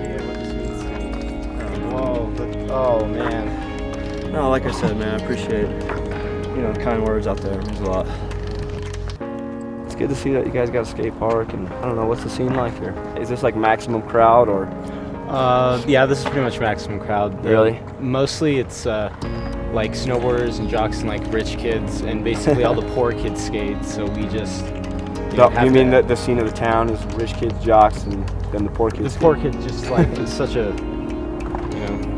idea what this means to me. Oh man. No, like I said, man, I appreciate, the kind words out there. It means a lot. It's good to see that you guys got a skate park, and I don't know, what's the scene like here? Is this like maximum crowd or? Yeah, this is pretty much maximum crowd. Really? Mostly it's like snowboarders and jocks and like rich kids, and basically all the poor kids skate. So we just. You mean that the scene of the town is rich kids, jocks, and then the poor kids? The poor kids just like it's such a,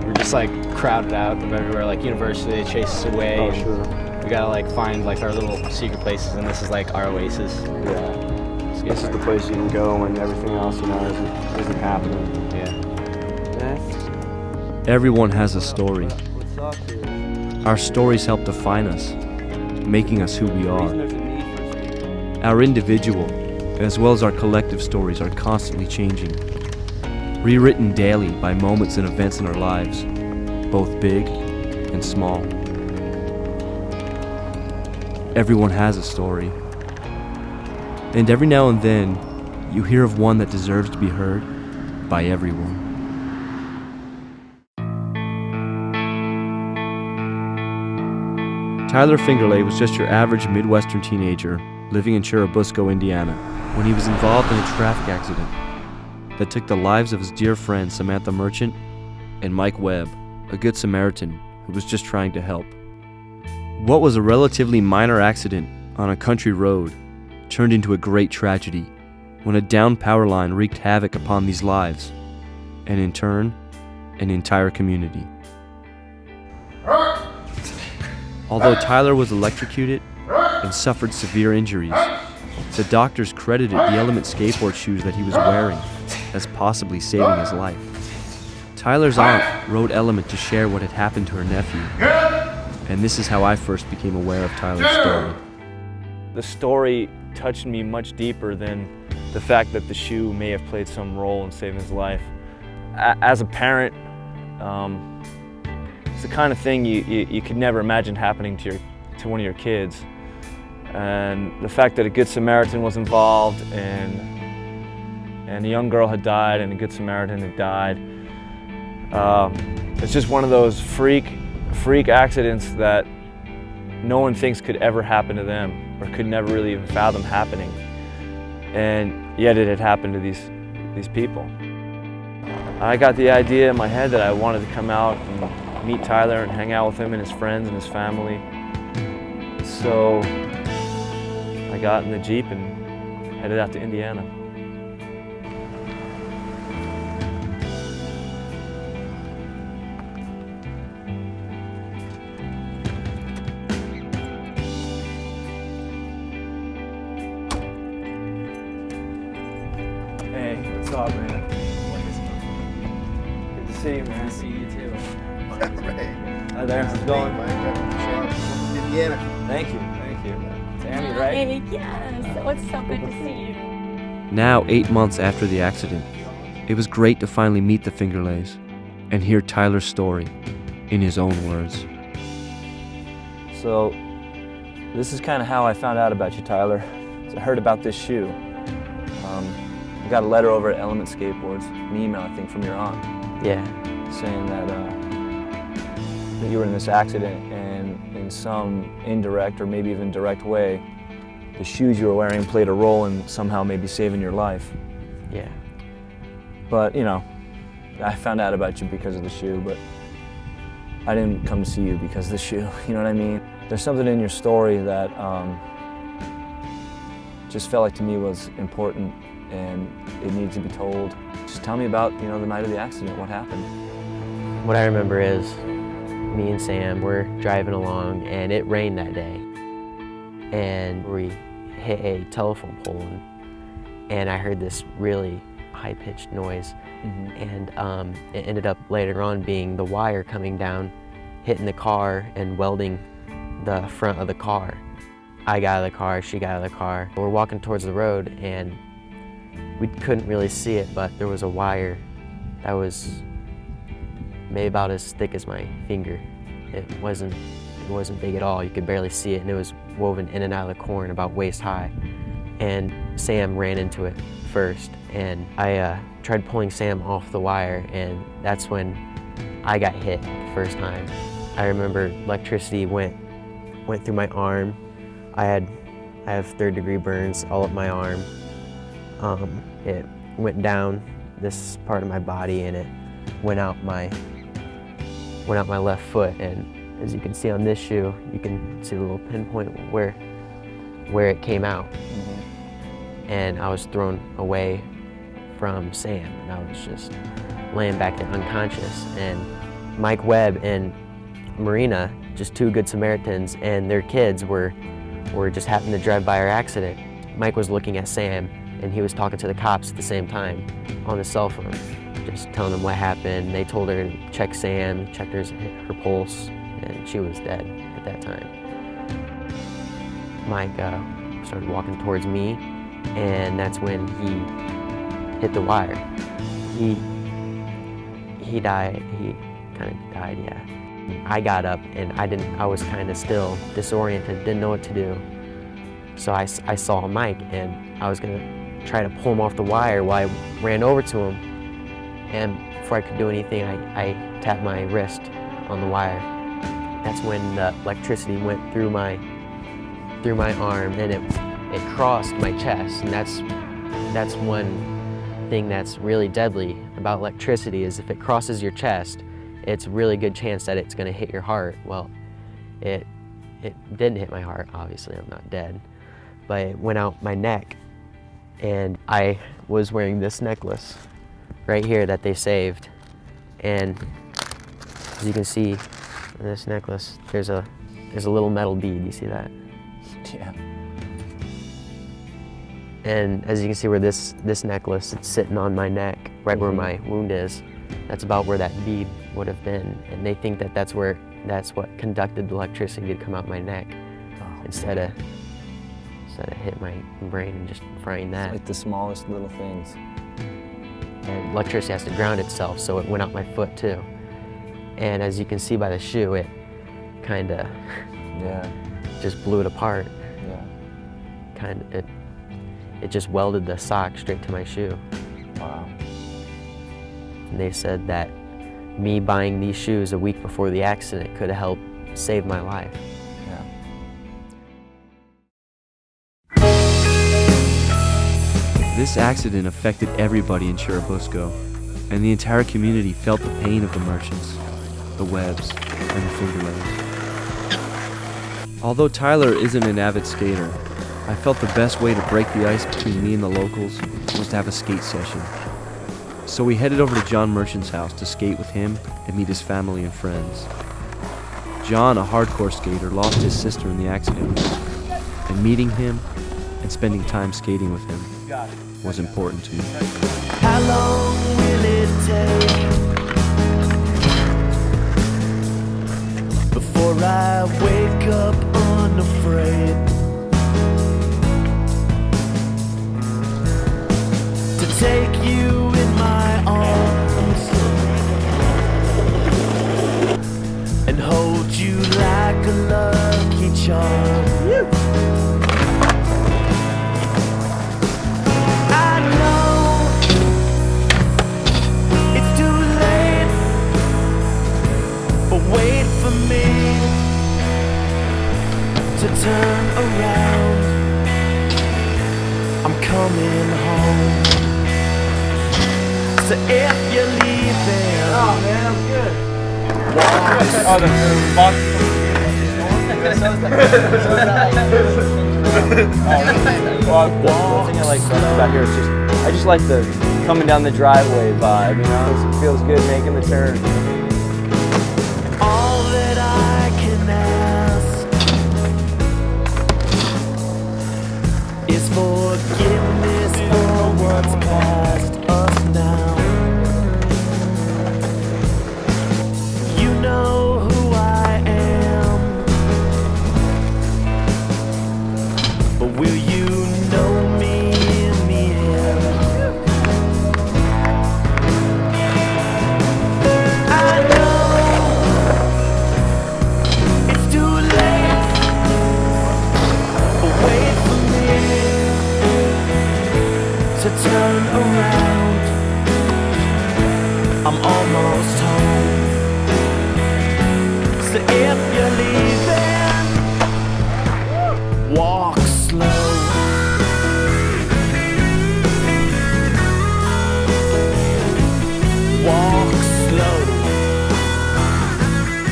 we're just like crowded out of everywhere. Like university, they chase us away. Oh, sure. We gotta like find like our little secret places, and this is like our oasis. Yeah. This is the place you can go when everything else, isn't happening. Yeah. Everyone has a story. Our stories help define us, making us who we are. Our individual, as well as our collective stories, are constantly changing, rewritten daily by moments and events in our lives, both big and small. Everyone has a story, and every now and then, you hear of one that deserves to be heard by everyone. Tyler Fingerlay was just your average Midwestern teenager living in Churubusco, Indiana, when he was involved in a traffic accident that took the lives of his dear friends Samantha Merchant and Mike Webb, a good Samaritan who was just trying to help. What was a relatively minor accident on a country road turned into a great tragedy when a downed power line wreaked havoc upon these lives, and in turn, an entire community. Although Tyler was electrocuted and suffered severe injuries, the doctors credited the Element skateboard shoes that he was wearing as possibly saving his life. Tyler's aunt wrote Element to share what had happened to her nephew, and this is how I first became aware of Tyler's story. The story touched me much deeper than the fact that the shoe may have played some role in saving his life. As a parent, it's the kind of thing you could never imagine happening to one of your kids. And the fact that a Good Samaritan was involved and a young girl had died and a Good Samaritan had died, it's just one of those freak accidents that no one thinks could ever happen to them or could never really even fathom happening. And yet it had happened to these people. I got the idea in my head that I wanted to come out and meet Tyler and hang out with him and his friends and his family. So I got in the Jeep and headed out to Indiana. Hey, what's up, man? Good to see you, man. Good to see you too. Hi there, how's it going? Indiana. Thank you. Sammy, right? Hey, yes. Oh, it's so good to see you. Now, 8 months after the accident, it was great to finally meet the Fingerlays and hear Tyler's story in his own words. So, this is kind of how I found out about you, Tyler. So I heard about this shoe. I got a letter over at Element Skateboards, an email, I think, from your aunt. Yeah. Saying that you were in this accident, and in some indirect or maybe even direct way, the shoes you were wearing played a role in somehow maybe saving your life. Yeah. But, I found out about you because of the shoe, but I didn't come to see you because of the shoe, you know what I mean? There's something in your story that just felt like to me was important and it needed to be told. Just tell me about, the night of the accident, what happened? What I remember is me and Sam were driving along and it rained that day. And we hit a telephone pole and I heard this really high-pitched noise. And it ended up later on being the wire coming down, hitting the car and welding the front of the car. I got out of the car, she got out of the car. We're walking towards the road and we couldn't really see it, but there was a wire that was maybe about as thick as my finger. It wasn't big at all. You could barely see it, and it was woven in and out of the corn about waist high. And Sam ran into it first. and I tried pulling Sam off the wire, and that's when I got hit the first time. I remember electricity went through my arm. I have third-degree burns all up my arm. It went down this part of my body, and it went out my left foot. And as you can see on this shoe, you can see the little pinpoint where it came out. And I was thrown away from Sam, and I was just laying back there unconscious. And Mike Webb and Marina, just two good Samaritans, and their kids were just happened to drive by our accident. Mike was looking at Sam, and he was talking to the cops at the same time on his cell phone, just telling them what happened. They told her to check Sam, checked her pulse, and she was dead at that time. Mike started walking towards me, and that's when he hit the wire. He died. He kind of died, yeah. I got up, and I was kind of still disoriented, didn't know what to do. So I saw Mike, and I was gonna try to pull him off the wire while I ran over to him. And before I could do anything, I tapped my wrist on the wire. That's when the electricity went through my arm, and it crossed my chest. And that's one thing that's really deadly about electricity, is if it crosses your chest, it's a really good chance that it's gonna hit your heart. Well, it didn't hit my heart, obviously, I'm not dead, but it went out my neck, and I was wearing this necklace right here that they saved. And as you can see in this necklace, there's a little metal bead, you see that? Yeah. And as you can see where this necklace, it's sitting on my neck, right where my wound is. That's about where that bead would have been. And they think that that's what conducted the electricity to come out my neck, instead of hit my brain and just frying that. It's like the smallest little things. And electricity has to ground itself, so it went out my foot too. And as you can see by the shoe, it kind of just blew it apart. It just welded the sock straight to my shoe. Wow. And they said that me buying these shoes a week before the accident could have helped save my life. This accident affected everybody in Churubusco, and the entire community felt the pain of the merchants, the Webbs, and the Finger Layers. Although Tyler isn't an avid skater, I felt the best way to break the ice between me and the locals was to have a skate session. So we headed over to John Merchant's house to skate with him and meet his family and friends. John, a hardcore skater, lost his sister in the accident, and meeting him and spending time skating with him was important to me. How long will it take before I wake up unafraid to take you in my arms and hold you like a lucky charm? Wait for me to turn around. I'm coming home. So if you're leaving, Oh man, I'm good. Oh, the box. The thing I like about here is I just like the coming down the driveway vibe, you know? It feels good making the turn. all that I can ask is forgiveness for what's past us now. You know who I am, but will you know me in the end? I almost home. So if you're leaving, walk slow. Walk slow.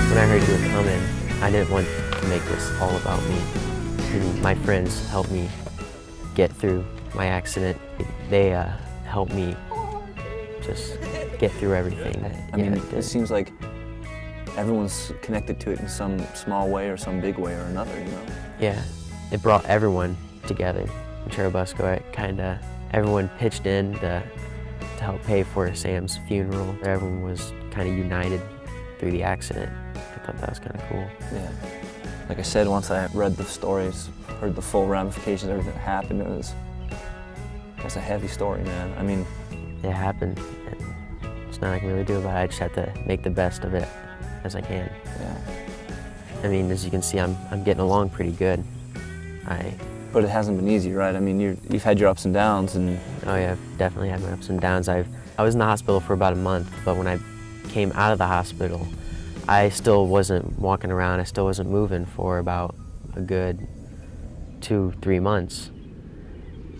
When I heard he was coming, I didn't want to make this all about me. And my friends helped me get through my accident. They helped me just get through everything. I mean, it seems like everyone's connected to it in some small way or some big way or another, you know? Yeah, it brought everyone together in Churubusco. It everyone pitched in to help pay for Sam's funeral. Everyone was kind of united through the accident. I thought that was kind of cool. Yeah. Like I said, once I read the stories, heard the full ramifications, everything that happened, that's a heavy story, man. I mean, it happened, and there's nothing I can really do about it. I just have to make the best of it as I can. yeah. I mean, as you can see, I'm getting along pretty good. But it hasn't been easy, right? I mean, you've had your ups and downs, and Oh yeah, I've definitely had my ups and downs. I was in the hospital for about a month, but when I came out of the hospital, I still wasn't walking around. I still wasn't moving for about a good 2-3 months,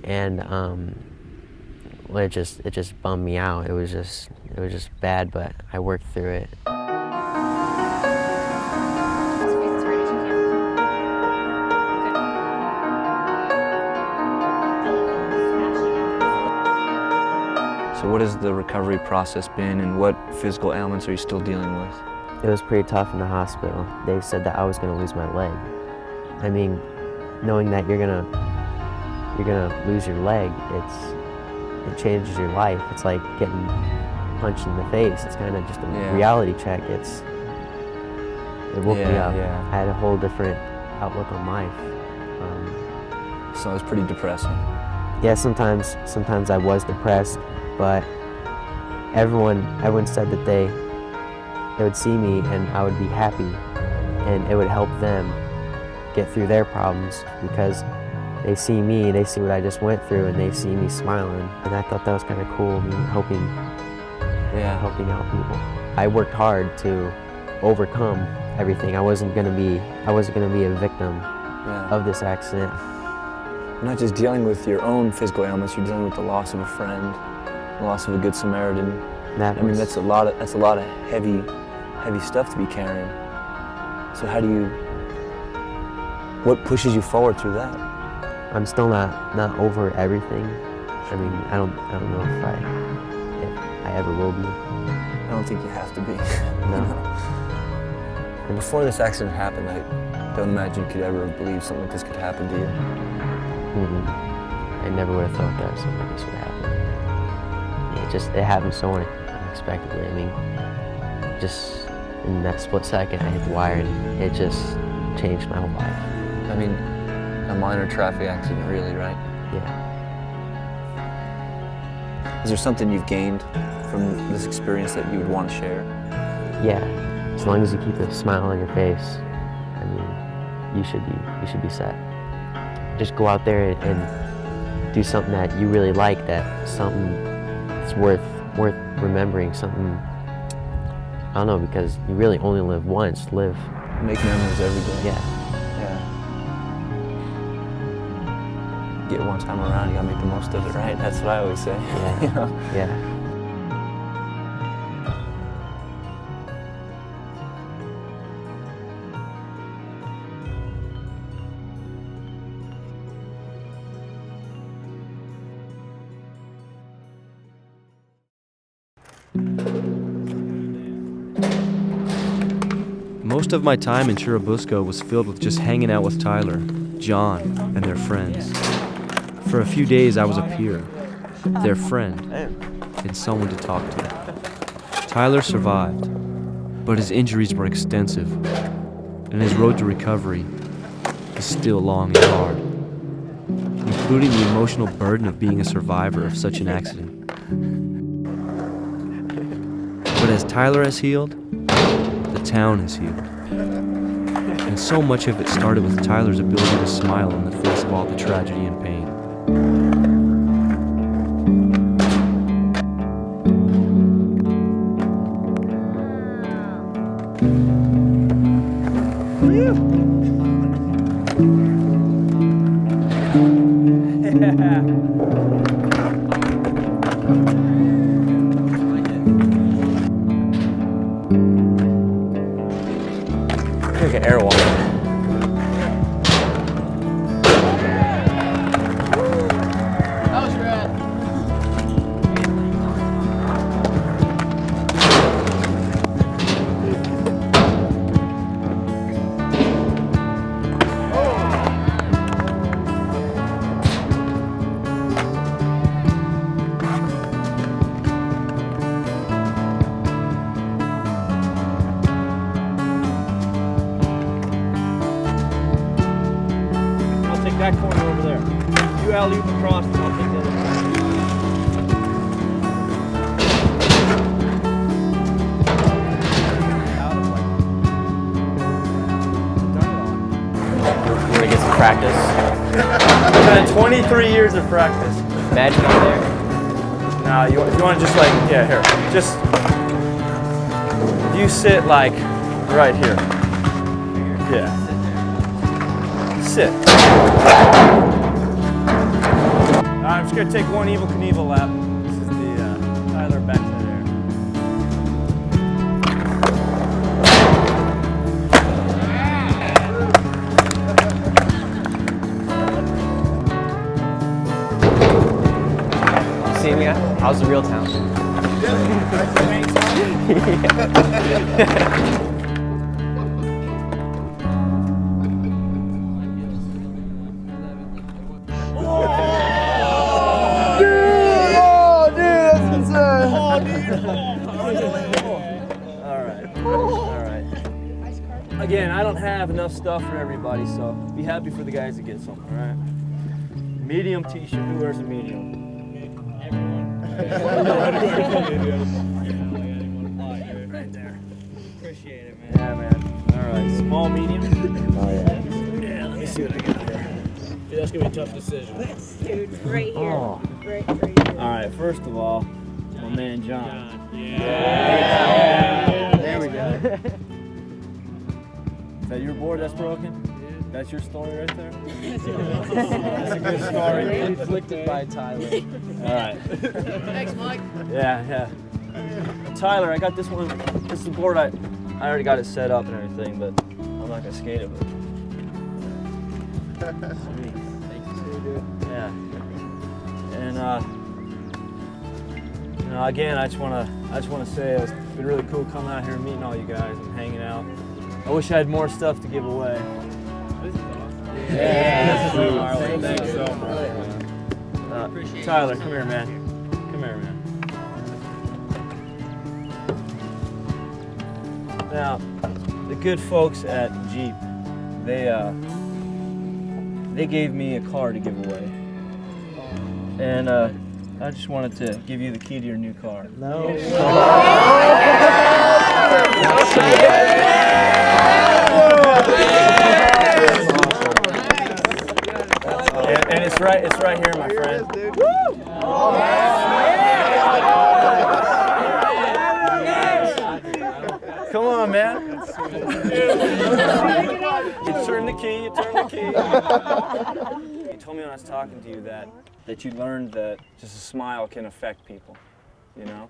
and well, it just bummed me out. It was just bad, but I worked through it. so what has the recovery process been, and what physical ailments are you still dealing with? It was pretty tough in the hospital. They said that I was gonna lose my leg. I mean, knowing that you're gonna lose your leg, it changes your life. It's like getting punched in the face. It's kind of just a Yeah. reality check. It woke me Yeah, up. yeah. I had a whole different outlook on life. So it's pretty depressing. Yeah, sometimes I was depressed, but everyone said that they would see me and I would be happy, and it would help them get through their problems because they see me, they see what I just went through, and they see me smiling. And I thought that was kind of cool, me helping out people. I worked hard to overcome everything. I wasn't gonna be a victim Yeah. of this accident. You're not just dealing with your own physical ailments, you're dealing with the loss of a friend, the loss of a good Samaritan. I mean, that's a lot of heavy stuff to be carrying. So what pushes you forward through that? I'm still not over everything. I mean, I don't know if I ever will be. I don't think you have to be. No. And before this accident happened, I don't imagine you could ever have believed something like this could happen to you. I never would have thought that something like this would happen. It happened so unexpectedly. I mean, just in that split second, I hit the wire, and it just changed my whole life. I mean, a minor traffic accident, really, right? Yeah. Is there something you've gained from this experience that you would want to share? Yeah. As long as you keep a smile on your face, I mean, you should be set. Just go out there and do something that you really like, something that's worth remembering, something, I don't know, because you really only live once. Make memories every day. Yeah. Yeah. Get one time around, you gotta make the most of it, right? That's what I always say. Yeah. You know? Yeah. Most of my time in Churubusco was filled with just hanging out with Tyler, John, and their friends. For a few days I was a peer, their friend, and someone to talk to. Tyler survived, but his injuries were extensive, and his road to recovery is still long and hard, including the emotional burden of being a survivor of such an accident. But as Tyler has healed, the town has healed. And so much of it started with Tyler's ability to smile in the face of all the tragedy and pain. Like an air walk. That corner over there. You alley-oop across and I'll take the other We're gonna get some practice. I've had 23 years of practice. Imagine up there. Now, you want to just like, yeah, here. Just, you sit like right here. Yeah. Sit. I'm just going to take one Evel Knievel lap. This is the Tyler backside air. See me? How's the real town? Again, I don't have enough stuff for everybody, so be happy for the guys that get some, all right? Medium t-shirt, who wears a medium? Right there. Appreciate it, man. Yeah, man. All right, small, medium? Oh, yeah. Yeah, let me see what I got here. Dude, that's gonna be a tough decision. Dude, right here. Oh. Right here. All right, first of all, my man John. Yeah. There we go. Is that your board that's broken? That's your story right there? That's a good story. Inflicted by Tyler. All right. Thanks, Mike. Yeah. Tyler, I got this one. This is the board I already got it set up and everything, but I'm not gonna skate it. But sweet. Thank you, dude. Yeah. And you know, again, I just wanna say it's been really cool coming out here and meeting all you guys and hanging out. I wish I had more stuff to give away. This is awesome. Yeah. Thanks so much. Tyler, come here, man. Come here, man. Now, the good folks at Jeep, they gave me a car to give away, and I just wanted to give you the key to your new car. No. And it's right here, my friend. Come on, man. You turn the key. You told me when I was talking to you that you learned that just a smile can affect people. You know,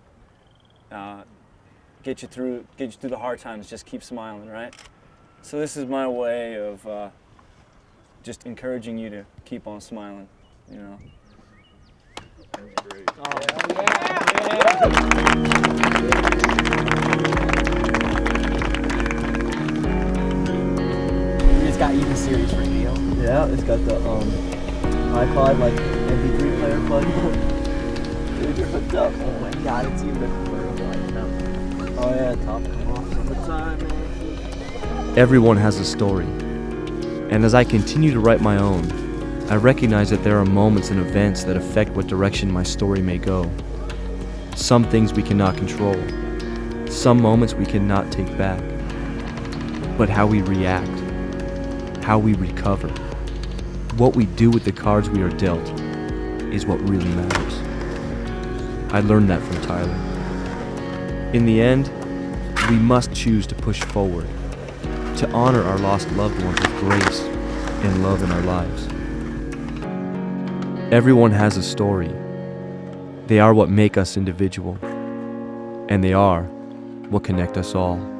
get you through the hard times. Just keep smiling, right? So this is my way of just encouraging you to keep on smiling. You know. Great. Oh, It's got even series for you. yeah, it's got the iPod like MP3 player plug. Dude, you're hooked up. Oh my god, it's even a like Oh yeah, top come off summertime, man. Everyone has a story. And as I continue to write my own, I recognize that there are moments and events that affect what direction my story may go. Some things we cannot control. Some moments we cannot take back. But how we react, how we recover, what we do with the cards we are dealt is what really matters. I learned that from Tyler. In the end, we must choose to push forward, to honor our lost loved ones with grace and love in our lives. Everyone has a story. They are what make us individual, and they are what connect us all.